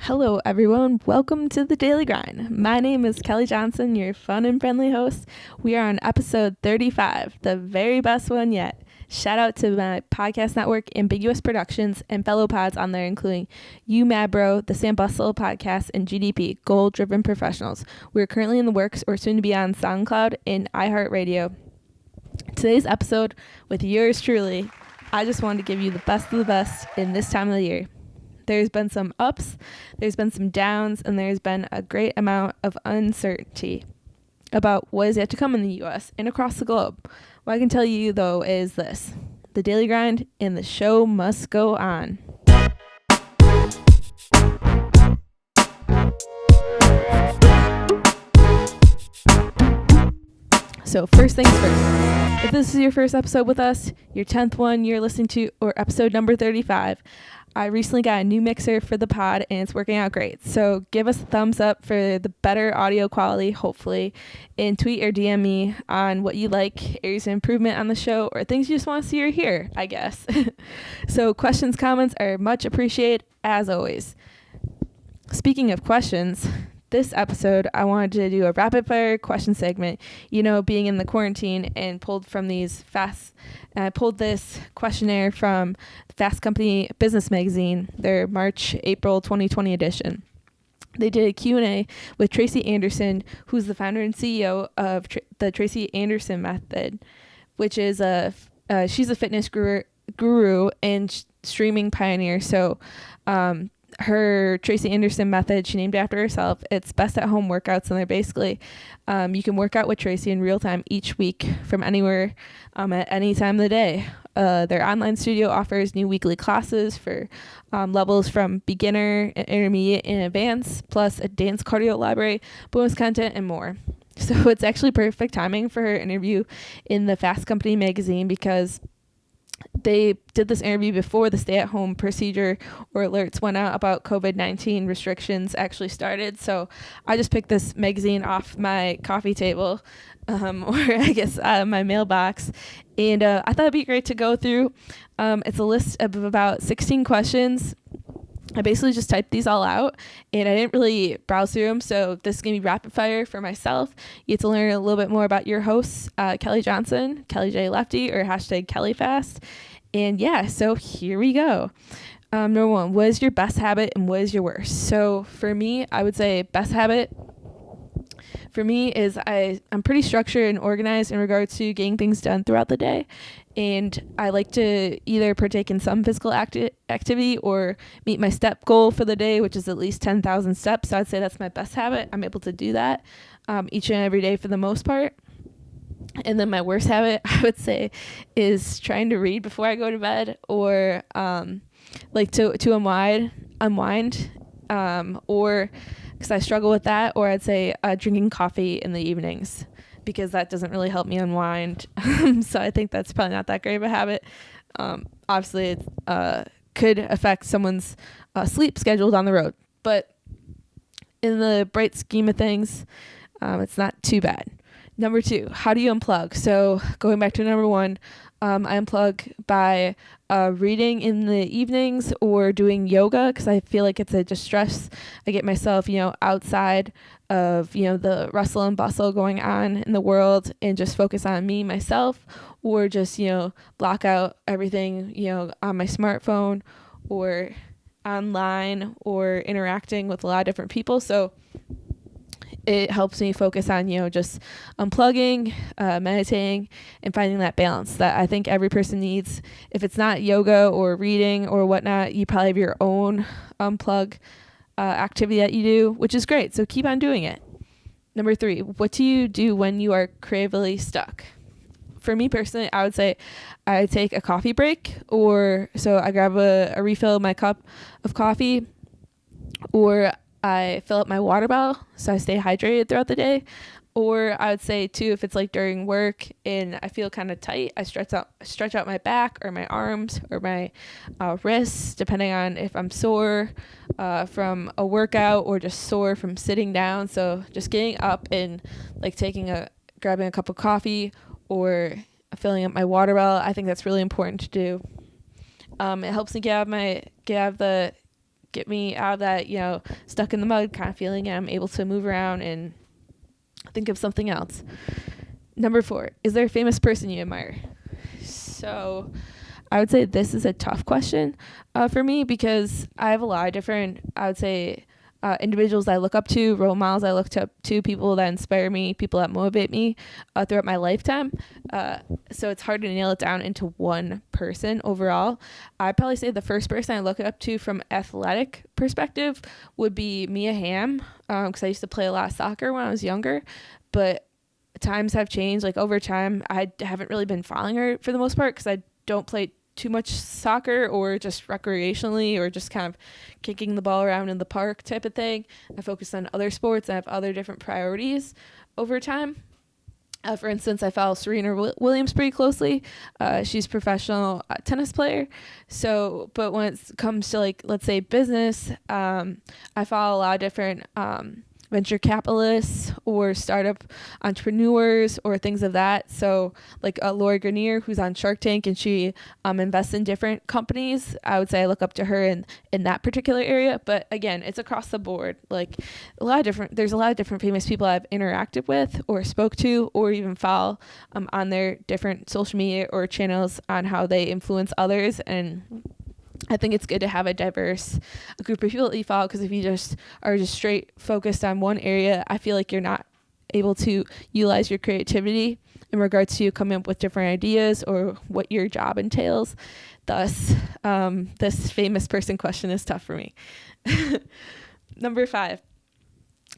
Hello, everyone. Welcome to the Daily Grind. My name is Kelly Johnson, your fun and friendly host. We are on episode 35, the very best one yet. Shout out to my podcast network, Ambiguous Productions, and fellow pods on there, including You Mad Bro, the Sam Bustle podcast, and GDP, Goal Driven Professionals. We're currently in the works or soon to be on SoundCloud and iHeartRadio. Today's episode with yours truly, I just wanted to give you the best of the best in this time of the year. There's been some ups, there's been some downs, and there's been a great amount of uncertainty about what is yet to come in the U.S. and across the globe. What I can tell you, though, is this. The Daily Grind and the show must go on. So first things first, if this is your first episode with us, your 10th one you're listening to, or episode number 35, I recently got a new mixer for the pod and it's working out great. So give us a thumbs up for the better audio quality, hopefully, and tweet or DM me on what you like, areas of improvement on the show, or things you just want to see or hear, I guess. So questions, comments are much appreciated, as always. Speaking of questions, this episode, I wanted to do a rapid fire question segment, being in the quarantine and pulled from I pulled this questionnaire from Fast Company Business Magazine, their March-April 2020 edition. They did a Q&A with Tracy Anderson, who's the founder and CEO of the Tracy Anderson Method, which is she's a fitness guru and streaming pioneer. So, her Tracy Anderson Method, she named after herself. It's best at home workouts, and they're basically you can work out with Tracy in real time each week from anywhere at any time of the day. Their online studio offers new weekly classes for levels from beginner, intermediate, and advanced, plus a dance cardio library, bonus content, and more. So it's actually perfect timing for her interview in the Fast Company magazine because they did this interview before the stay-at-home procedure or alerts went out about COVID-19 restrictions actually started. So I just picked this magazine off my coffee table, or I guess my mailbox, and I thought it'd be great to go through. It's a list of about 16 questions. I basically just typed these all out, and I didn't really browse through them, so this is going to be rapid fire for myself. You get to learn a little bit more about your hosts, Kelly Johnson, Kelly J. Lefty, or hashtag KellyFast. And yeah, so here we go. Number one, what is your best habit and what is your worst? So for me, I would say best habit for me is I'm pretty structured and organized in regards to getting things done throughout the day. And I like to either partake in some physical activity or meet my step goal for the day, which is at least 10,000 steps. So I'd say that's my best habit. I'm able to do that each and every day for the most part. And then my worst habit, I would say, is trying to read before I go to bed or to unwind or because I struggle with that, or I'd say drinking coffee in the evenings because that doesn't really help me unwind. So I think that's probably not that great of a habit. Obviously, it could affect someone's sleep schedule down the road, but in the bright scheme of things, it's not too bad. Number two, how do you unplug? So going back to number one, I unplug by reading in the evenings or doing yoga because I feel like it's a distress. I get myself, outside of, the rustle and bustle going on in the world and just focus on me, myself, or just, block out everything, on my smartphone or online or interacting with a lot of different people. So it helps me focus on, just unplugging, meditating, and finding that balance that I think every person needs. If it's not yoga or reading or whatnot, you probably have your own unplug activity that you do, which is great. So keep on doing it. Number three, what do you do when you are creatively stuck? For me personally, I would say I take a coffee break, so I grab a refill of my cup of coffee, or I fill up my water bottle so I stay hydrated throughout the day. Or I would say too, if it's like during work and I feel kind of tight, I stretch out my back or my arms or my wrists, depending on if I'm sore from a workout or just sore from sitting down. So just getting up and like grabbing a cup of coffee or filling up my water bottle, I think that's really important to do. It helps me get out of get me out of that, stuck in the mud kind of feeling, and I'm able to move around and think of something else. Number 4, is there a famous person you admire? So I would say this is a tough question for me, because I have a lot of different, I would say, individuals I look up to, role models I look up to, people that inspire me, people that motivate me throughout my lifetime. So it's hard to nail it down into one person overall. I'd probably say the first person I look up to from athletic perspective would be Mia Hamm, because I used to play a lot of soccer when I was younger, but times have changed. Like over time, I haven't really been following her for the most part, because I don't play too much soccer, or just recreationally, or just kind of kicking the ball around in the park type of thing. I focus on other sports. I have other different priorities over time. For instance, I follow Serena Williams pretty closely. She's a professional tennis player. So, but when it comes to, like, let's say business, I follow a lot of different venture capitalists or startup entrepreneurs or things of that. So like Lori Grenier, who's on Shark Tank, and she invests in different companies. I would say I look up to her in that particular area. But again, it's across the board. Like there's a lot of different famous people I've interacted with or spoke to or even follow on their different social media or channels on how they influence others. And I think it's good to have a diverse group of people that you follow, because if you just are just straight focused on one area, I feel like you're not able to utilize your creativity in regards to coming up with different ideas or what your job entails. Thus, this famous person question is tough for me. Number 5,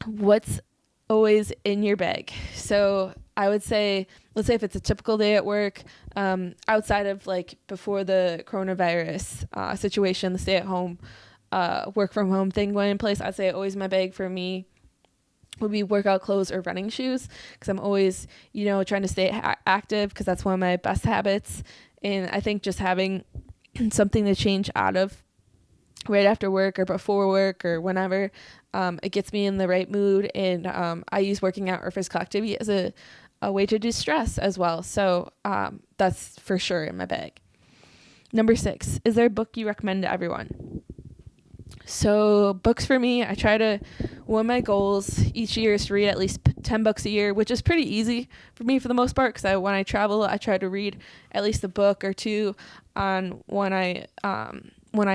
what's always in your bag? So I would say, let's say if it's a typical day at work, outside of like before the coronavirus situation, the stay at home, work from home thing went in place, I'd say always in my bag for me would be workout clothes or running shoes, because I'm always, trying to stay active, because that's one of my best habits. And I think just having something to change out of right after work or before work or whenever, it gets me in the right mood. And I use working out or physical activity as a way to distress as well. So that's for sure in my bag. Number 6, is there a book you recommend to everyone? So books for me, one of my goals each year is to read at least 10 books a year, which is pretty easy for me for the most part, because when I travel, I try to read at least a book or two on when I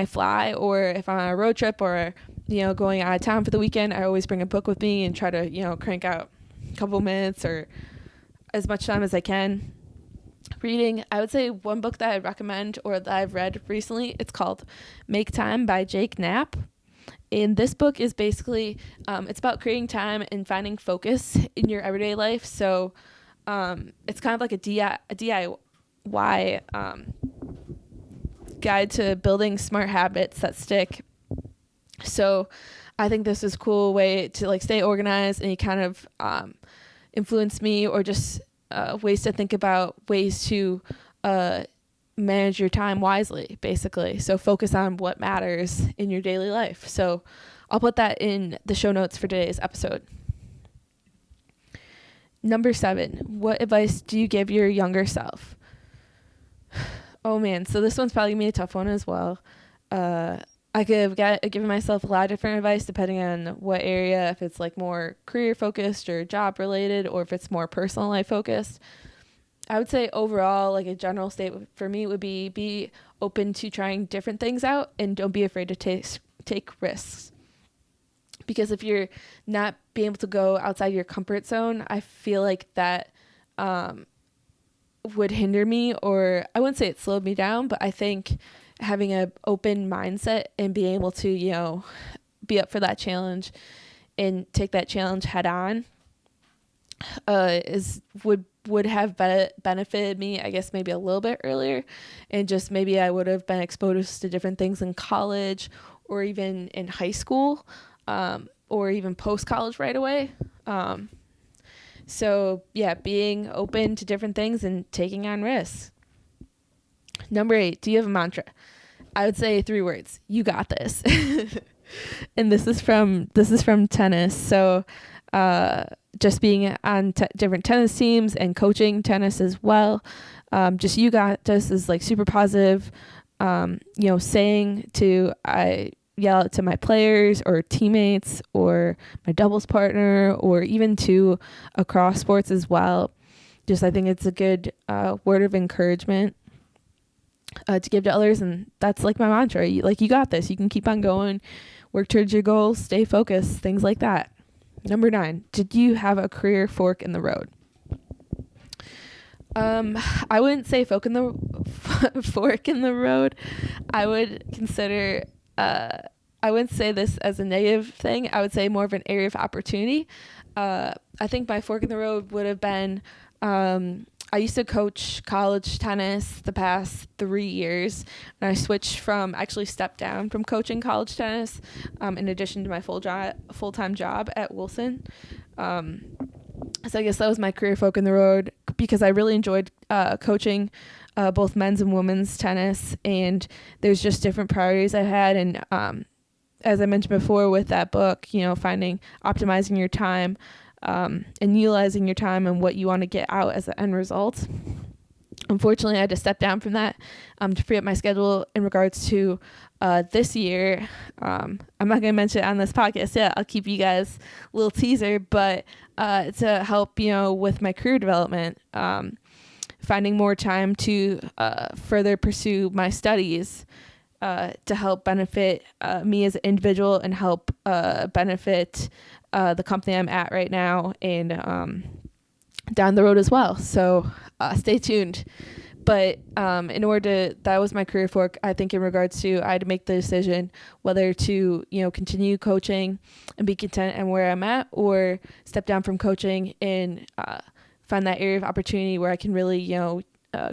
fly, or if I'm on a road trip or, going out of town for the weekend, I always bring a book with me and try to, crank out a couple minutes or as much time as I can reading. I would say one book that I'd recommend or that I've read recently, it's called Make Time by Jake Knapp. And this book is basically, it's about creating time and finding focus in your everyday life. So it's kind of like a DIY guide to building smart habits that stick. So I think this is a cool way to like stay organized, and you kind of influence me, or just ways to think about ways to manage your time wisely, basically. So focus on what matters in your daily life. So I'll put that in the show notes for today's episode. Number 7, what advice do you give your younger self? Oh man, so this one's probably gonna be a tough one as well. I could have given myself a lot of different advice depending on what area, if it's like more career focused or job related, or if it's more personal life focused. I would say overall, like a general statement for me would be open to trying different things out, and don't be afraid to take risks. Because if you're not being able to go outside your comfort zone, I feel like that would hinder me, or I wouldn't say it slowed me down, but I think having an open mindset and being able to, be up for that challenge and take that challenge head on would have benefited me, I guess, maybe a little bit earlier. And just maybe I would have been exposed to different things in college or even in high school, or even post-college right away. So yeah, being open to different things and taking on risks. Number 8, do you have a mantra? I would say 3 words. You got this. And this is from tennis. So just being on different tennis teams and coaching tennis as well. Just you got this is like super positive. Saying to yell out to my players or teammates or my doubles partner or even to across sports as well. Just I think it's a good word of encouragement to give to others, and that's like my mantra. You got this. You can keep on going, work towards your goals, stay focused, things like that. Number 9, did you have a career fork in the road? I wouldn't say fork in the road. I would consider, I wouldn't say this as a negative thing. I would say more of an area of opportunity. I think my fork in the road would have been, I used to coach college tennis the past 3 years, and I actually stepped down from coaching college tennis, in addition to my full-time job at Wilson. So I guess that was my career fork in the road, because I really enjoyed coaching both men's and women's tennis, and there's just different priorities I had. And as I mentioned before with that book, optimizing your time and utilizing your time and what you want to get out as the end result. Unfortunately, I had to step down from that to free up my schedule in regards to this year. I'm not going to mention it on this podcast yet. I'll keep you guys a little teaser, but to help, with my career development, finding more time to further pursue my studies, to help benefit me as an individual and help benefit the company I'm at right now and down the road as well. So stay tuned. But that was my career fork. I think in regards to, I had to make the decision whether to, continue coaching and be content and where I'm at, or step down from coaching and find that area of opportunity where I can really,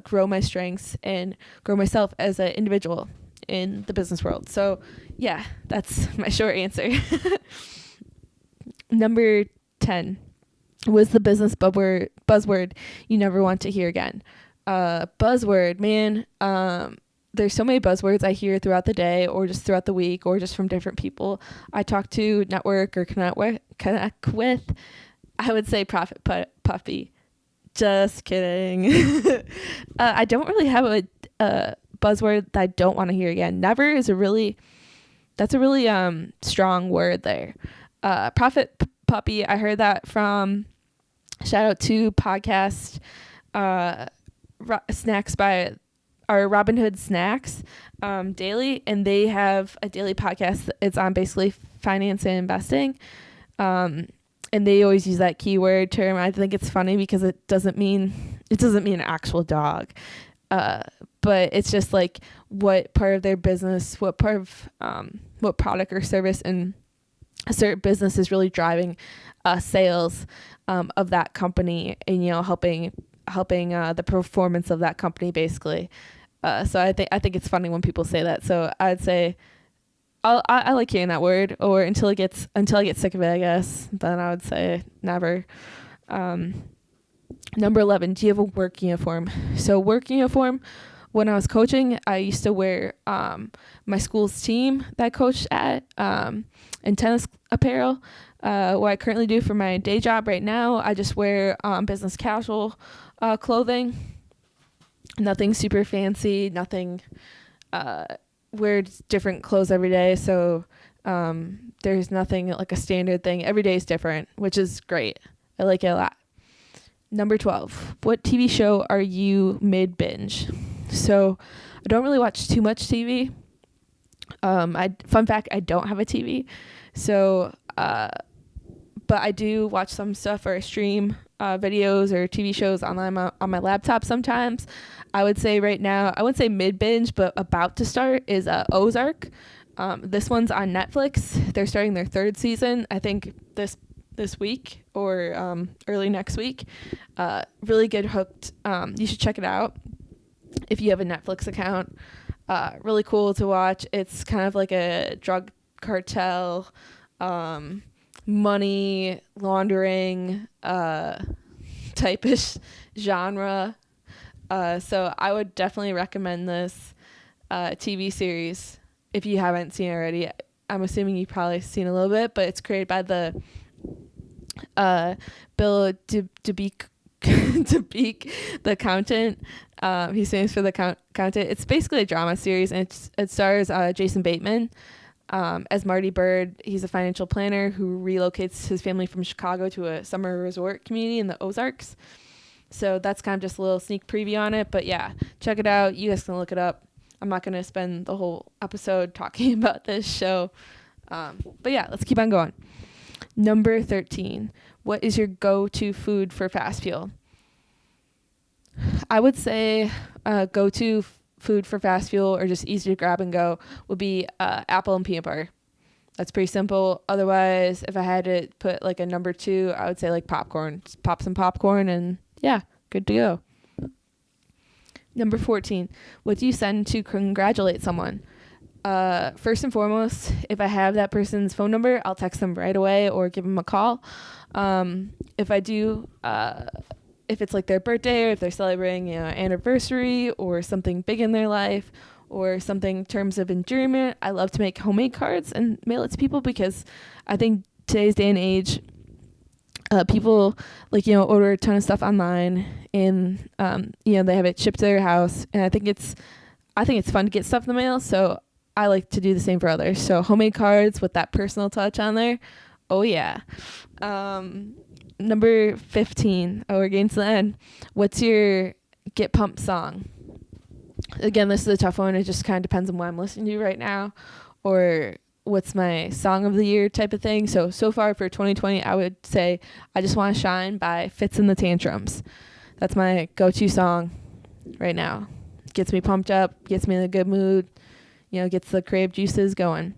grow my strengths and grow myself as an individual in the business world. So yeah, that's my short answer. Number 10 was the business buzzword you never want to hear again. Buzzword, man. There's so many buzzwords I hear throughout the day or just throughout the week or just from different people I talk to, network, or connect with. I would say profit puppy. Just kidding. I don't really have a buzzword that I don't want to hear again. Never is that's a really strong word there. Profit puppy, I heard that from, shout out to podcast Snacks by our Robinhood Snacks daily, and they have a daily podcast. It's on basically finance and investing, and they always use that keyword term. I think it's funny because it doesn't mean an actual dog, but it's just like what part of their business, what product or service in a certain business is really driving sales of that company, and helping the performance of that company basically. So I think it's funny when people say that. So I'd say I like hearing that word, or until I get sick of it, I guess. Then I would say never. Number 11, do you have a work uniform? So work uniform, when I was coaching, I used to wear my school's team that I coached at, and tennis apparel. What I currently do for my day job right now, I just wear business casual clothing. Nothing super fancy, nothing, wear different clothes every day. So there's nothing like a standard thing. Every day is different, which is great. I like it a lot. Number 12, what TV show are you mid-binge? So I don't really watch too much TV. Fun fact, I don't have a TV. So, but I do watch some stuff or stream videos or TV shows online on my laptop sometimes. I would say right now, I wouldn't say mid-binge, but about to start is Ozark. This one's on Netflix. They're starting their 3rd season, I think this week or early next week. Really good, hooked. You should check it out if you have a Netflix account. Really cool to watch. It's kind of like a drug cartel, money laundering type-ish genre. So I would definitely recommend this TV series if you haven't seen it already. I'm assuming you've probably seen a little bit, but it's created by the Bill Dubique, the accountant. He's famous for the accountant. It's basically a drama series, and it stars Jason Bateman. as Marty Bird. He's a financial planner who relocates his family from Chicago to a summer resort community in the Ozarks. So that's kind of just a little sneak preview on it. But yeah, check it out. You guys can look it up. I'm not going to spend the whole episode talking about this show. But yeah, let's keep on going. Number 13. What is your go-to food for fast fuel? I would say go-to food for fast fuel or just easy to grab and go would be apple and peanut butter. That's pretty simple. Otherwise, if I had to put like a number 2, I would say like popcorn. Just pop some popcorn and yeah, good to go. Number 14. What do you send to congratulate someone? First and foremost, if I have that person's phone number, I'll text them right away or give them a call. If I do, if it's like their birthday or if they're celebrating, anniversary or something big in their life or something in terms of endearment, I love to make homemade cards and mail it to people because I think today's day and age, people order a ton of stuff online and, they have it shipped to their house. And I think it's fun to get stuff in the mail. So I like to do the same for others. So homemade cards with that personal touch on there. Oh yeah. Number 15. Oh, we're getting to the end. What's your get pumped song? Again, this is a tough one. It just kind of depends on what I'm listening to right now or what's my song of the year type of thing. So far for 2020, I would say I Just Want to Shine by Fitz and the Tantrums. That's my go-to song right now. Gets me pumped up, gets me in a good mood, gets the crave juices going.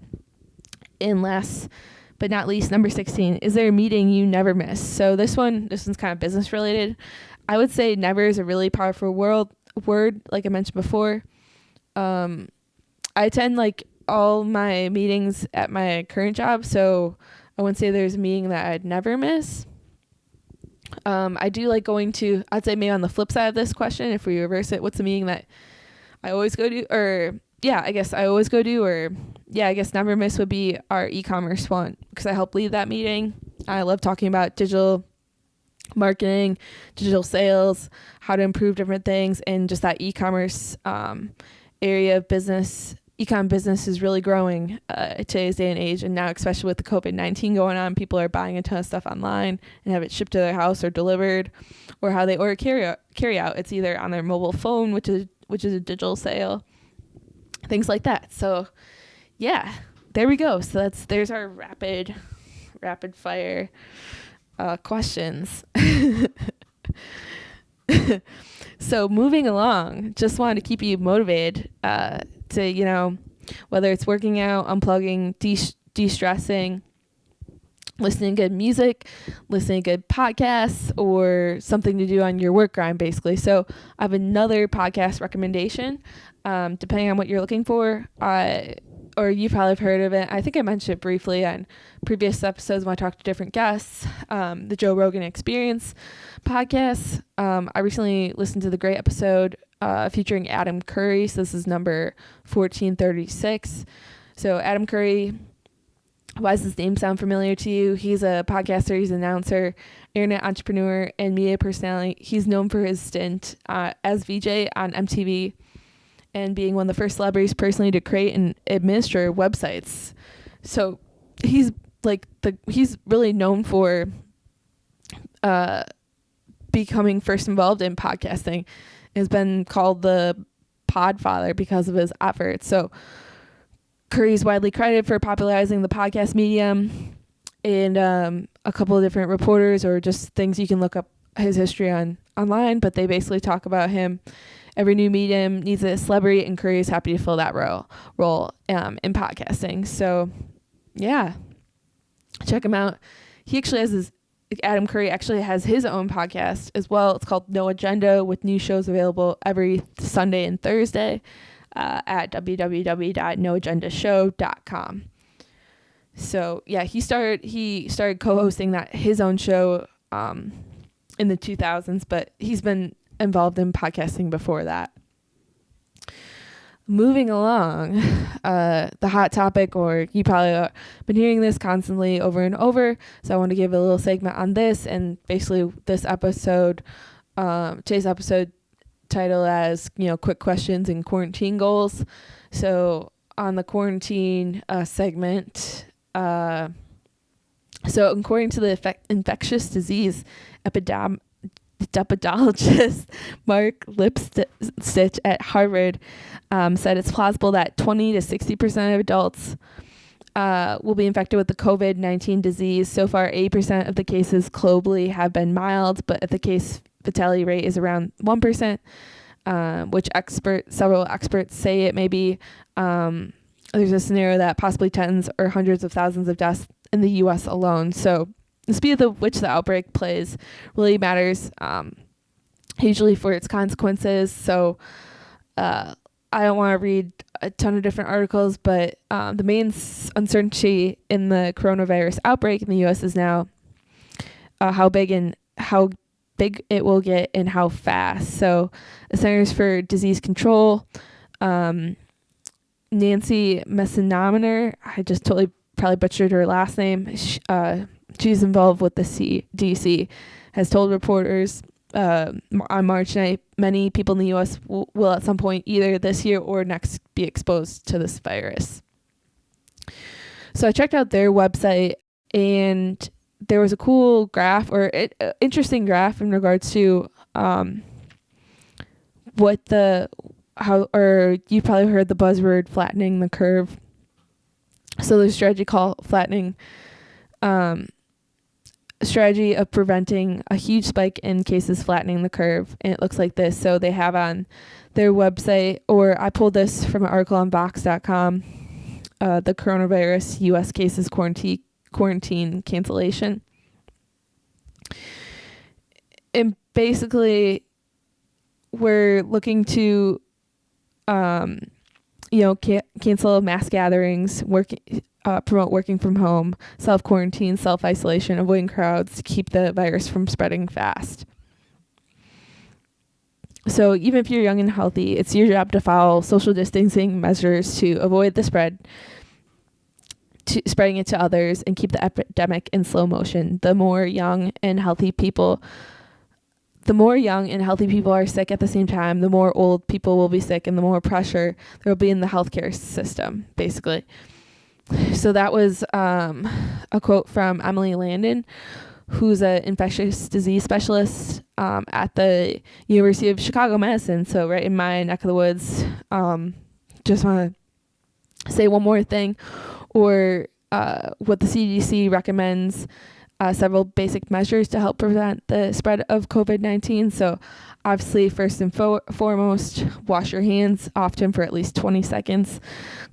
And last but not least, number 16, is there a meeting you never miss? So this one's kind of business related. I would say never is a really powerful word, like I mentioned before. I attend like all my meetings at my current job, so I wouldn't say there's a meeting that I'd never miss. I do like going to, I'd say maybe on the flip side of this question, if we reverse it, what's a meeting that I always go to, or yeah, I guess I always go to, or yeah, I guess never miss would be our e-commerce one because I help lead that meeting. I love talking about digital marketing, digital sales, how to improve different things, and just that e-commerce area of business. E-com business is really growing today's day and age, and now especially with the COVID-19 going on, people are buying a ton of stuff online and have it shipped to their house or delivered, or how they order carry out. It's either on their mobile phone, which is a digital sale, things like that. So yeah, there we go. So there's our rapid fire questions. So moving along, just wanted to keep you motivated to, whether it's working out, unplugging, de-stressing, listening to good music, listening to good podcasts, or something to do on your work grind, basically. So I have another podcast recommendation, depending on what you're looking for. Or you probably have heard of it. I think I mentioned it briefly on previous episodes when I talked to different guests, the Joe Rogan Experience podcast. I recently listened to the great episode featuring Adam Curry. So this is number 1436. So Adam Curry, why does his name sound familiar to you? He's a podcaster, he's an announcer, internet entrepreneur, and media personality. He's known for his stint as VJ on MTV and being one of the first celebrities personally to create and administer websites. So he's really known for becoming first involved in podcasting. Has been called the Podfather because of his efforts. So Curry's widely credited for popularizing the podcast medium, and a couple of different reporters or just things you can look up his history online, but they basically talk about him. Every new medium needs a celebrity, and Curry is happy to fill that role in podcasting. So, yeah, check him out. Adam Curry actually has his own podcast as well. It's called No Agenda, with new shows available every Sunday and Thursday at www.noagendashow.com. So, yeah, he started co-hosting his own show in the 2000s, but he's been involved in podcasting before that. Moving along, the hot topic, or you probably been hearing this constantly over and over, so I want to give a little segment on this, and basically this episode, today's episode title as, quick questions and quarantine goals. So on the quarantine segment. So according to the infectious disease epidemiologist Mark Lipstitch at Harvard, said it's plausible that 20 to 60% of adults will be infected with the COVID-19 disease. So far, 80% of the cases globally have been mild, but the case fatality rate is around 1%, which several experts say it may be. There's a scenario that possibly tens or hundreds of thousands of deaths in the U.S. alone. So the speed at which the outbreak plays really matters, hugely for its consequences. So I don't want to read a ton of different articles, but the main uncertainty in the coronavirus outbreak in the U.S. is now how big it will get and how fast. So the Centers for Disease Control, Nancy Messonnier, I just probably butchered her last name. She's involved with the CDC, has told reporters on March 9th, many people in the U.S. will at some point either this year or next be exposed to this virus. So I checked out their website, and there was a cool graph or interesting graph in regards to you probably heard the buzzword flattening the curve. So there's a strategy called flattening, strategy of preventing a huge spike in cases, flattening the curve, and it looks like this. So they have on their website, or I pulled this from an article on Vox.com, the coronavirus U.S. cases quarantine cancellation. And basically, we're looking to cancel mass gatherings, promote working from home, self-quarantine, self-isolation, avoiding crowds to keep the virus from spreading fast. So even if you're young and healthy, it's your job to follow social distancing measures to avoid the spreading it to others and keep the epidemic in slow motion. The more young and healthy people are sick at the same time, the more old people will be sick, and the more pressure there will be in the healthcare system, basically. So that was a quote from Emily Landon, who's an infectious disease specialist at the University of Chicago Medicine, so right in my neck of the woods. Just want to say one more thing, or what the CDC recommends, several basic measures to help prevent the spread of COVID-19. So obviously, first and foremost, wash your hands often for at least 20 seconds.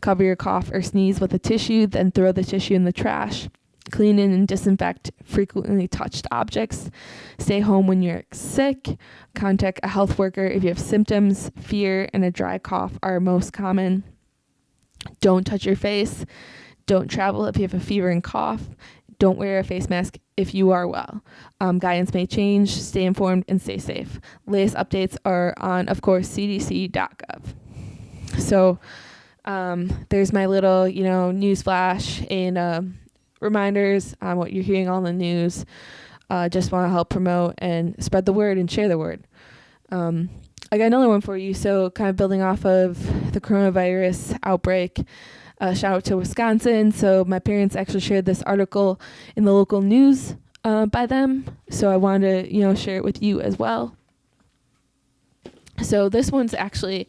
Cover your cough or sneeze with a tissue, then throw the tissue in the trash. Clean and disinfect frequently touched objects. Stay home when you're sick. Contact a health worker if you have symptoms. Fever and a dry cough are most common. Don't touch your face. Don't travel if you have a fever and cough. Don't wear a face mask if you are well. Guidance may change. Stay informed and stay safe. Latest updates are on, of course, cdc.gov. So there's my little, news flash and reminders on what you're hearing on the news. Just want to help promote and spread the word and share the word. I got another one for you. So kind of building off of the coronavirus outbreak. Shout out to Wisconsin. So my parents actually shared this article in the local news by them. So I wanted to, share it with you as well. So this one's actually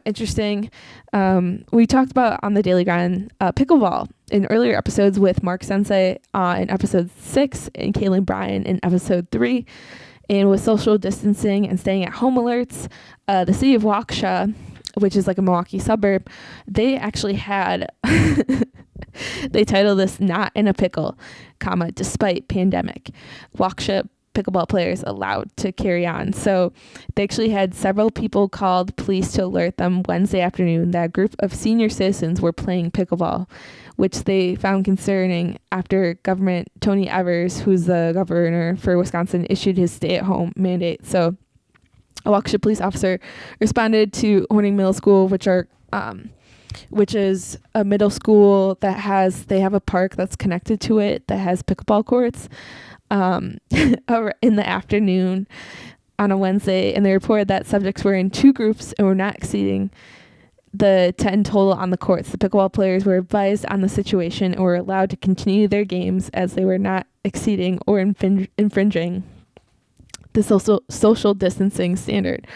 interesting. We talked about on the Daily Grind pickleball in earlier episodes with Mark Sensei in episode 6 and Kaylin Bryan in episode 3. And with social distancing and staying at home alerts, the city of Waukesha, which is like a Milwaukee suburb, they actually had, they titled this "Not in a Pickle, despite pandemic. Waukesha pickleball players allowed to carry on." So they actually had several people called police to alert them Wednesday afternoon that a group of senior citizens were playing pickleball, which they found concerning after Governor Tony Evers, who's the governor for Wisconsin, issued his stay-at-home mandate. So a Waukesha police officer responded to Horning Middle School, which is a middle school that they have a park that's connected to it that has pickleball courts, in the afternoon on a Wednesday, and they reported that subjects were in two groups and were not exceeding the 10 total on the courts. The pickleball players were advised on the situation and were allowed to continue their games as they were not exceeding or infringing the social distancing standard.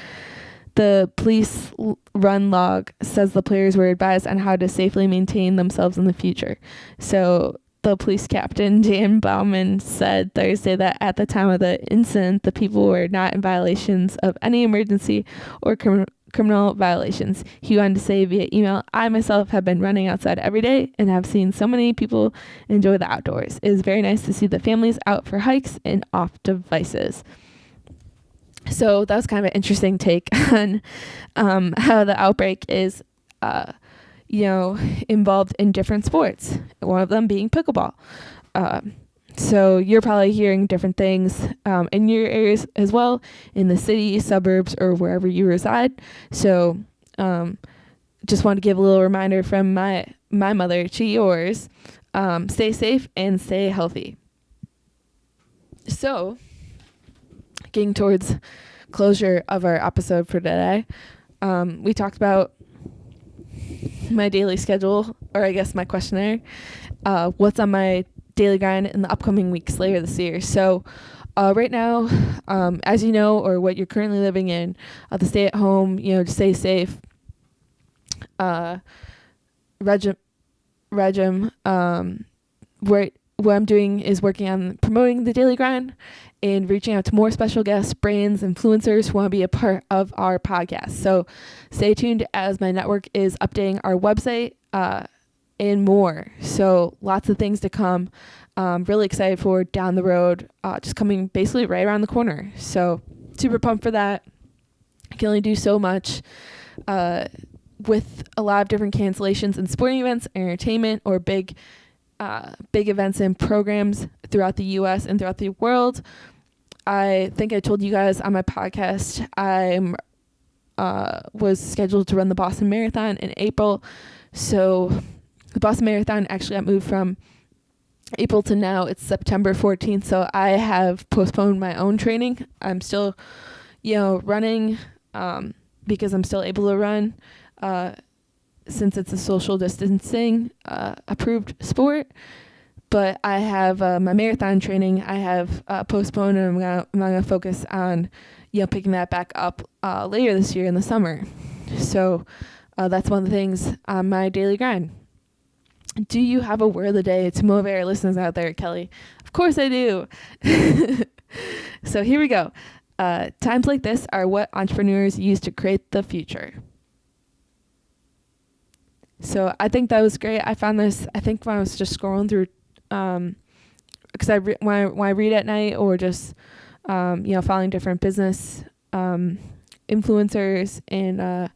The police run log says the players were advised on how to safely maintain themselves in the future. So the police captain, Dan Bauman, said Thursday that at the time of the incident, the people were not in violations of any emergency or criminal violations. He went on to say via email, "I myself have been running outside every day and have seen so many people enjoy the outdoors. It is very nice to see the families out for hikes and off devices." So that was kind of an interesting take on how the outbreak is, involved in different sports, one of them being pickleball. So you're probably hearing different things in your areas as well, in the city, suburbs, or wherever you reside. So just want to give a little reminder from my mother to yours. Stay safe and stay healthy. So getting towards closure of our episode for today, we talked about my daily schedule, or I guess my questionnaire, what's on my daily grind in the upcoming weeks later this year. So right now, as you know, or what you're currently living in, the stay at home, to stay safe, regime, what I'm doing is working on promoting the daily grind and reaching out to more special guests, brands, influencers who want to be a part of our podcast. So stay tuned as my network is updating our website and more. So lots of things to come. Really excited for down the road, just coming basically right around the corner. So super pumped for that. I can only do so much with a lot of different cancellations and sporting events, entertainment, or big events and programs throughout the U.S. and throughout the world. I think I told you guys on my podcast I was scheduled to run the Boston Marathon in April. So the Boston Marathon actually got moved from April to now. It's September 14th. So I have postponed my own training. I'm still, running because I'm still able to run since it's a social distancing approved sport. But I have my marathon training I have postponed, and I'm going to focus on, picking that back up later this year in the summer. So that's one of the things on my daily grind. Do you have a word of the day to motivate our listeners out there, Kelly? Of course I do. So here we go. Times like this are what entrepreneurs use to create the future. So I think that was great. I found this, I think when I was just scrolling through, because when I read at night, or just, following different business influencers and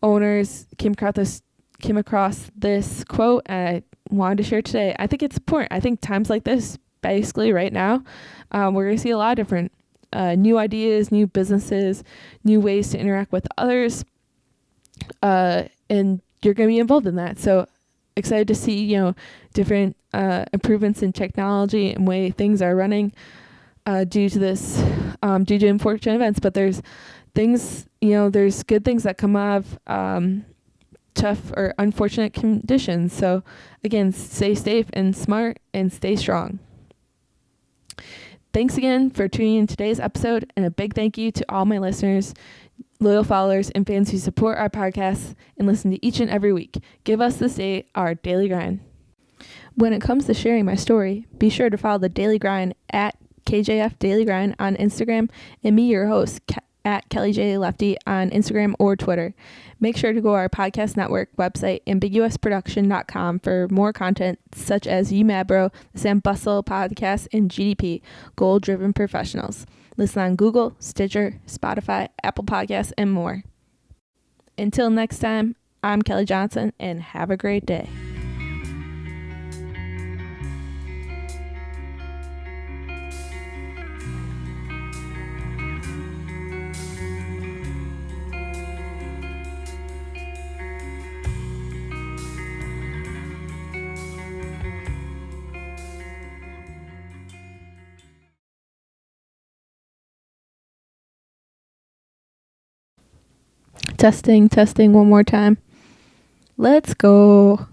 owners, came across this quote, and I wanted to share today. I think it's important. I think times like this, basically right now, we're going to see a lot of different new ideas, new businesses, new ways to interact with others, and you're going to be involved in that. So excited to see, different improvements in technology and way things are running due to this, due to unfortunate events. But there's things, there's good things that come out of tough or unfortunate conditions. So again, stay safe and smart and stay strong. Thanks again for tuning in today's episode, and a big thank you to all my listeners, loyal followers, and fans who support our podcast and listen to each and every week. Give us this day our daily grind. When it comes to sharing my story, be sure to follow the Daily Grind at KJF Daily Grind on Instagram, and me, your host, at Kelly J. Lefty on Instagram or Twitter. Make sure to go to our podcast network website, ambiguousproduction.com, for more content such as UMABRO, the Sam Bustle podcast, and GDP, Goal Driven Professionals. Listen on Google, Stitcher, Spotify, Apple Podcasts, and more. Until next time, I'm Kelly Johnson, and have a great day. Testing one more time. Let's go.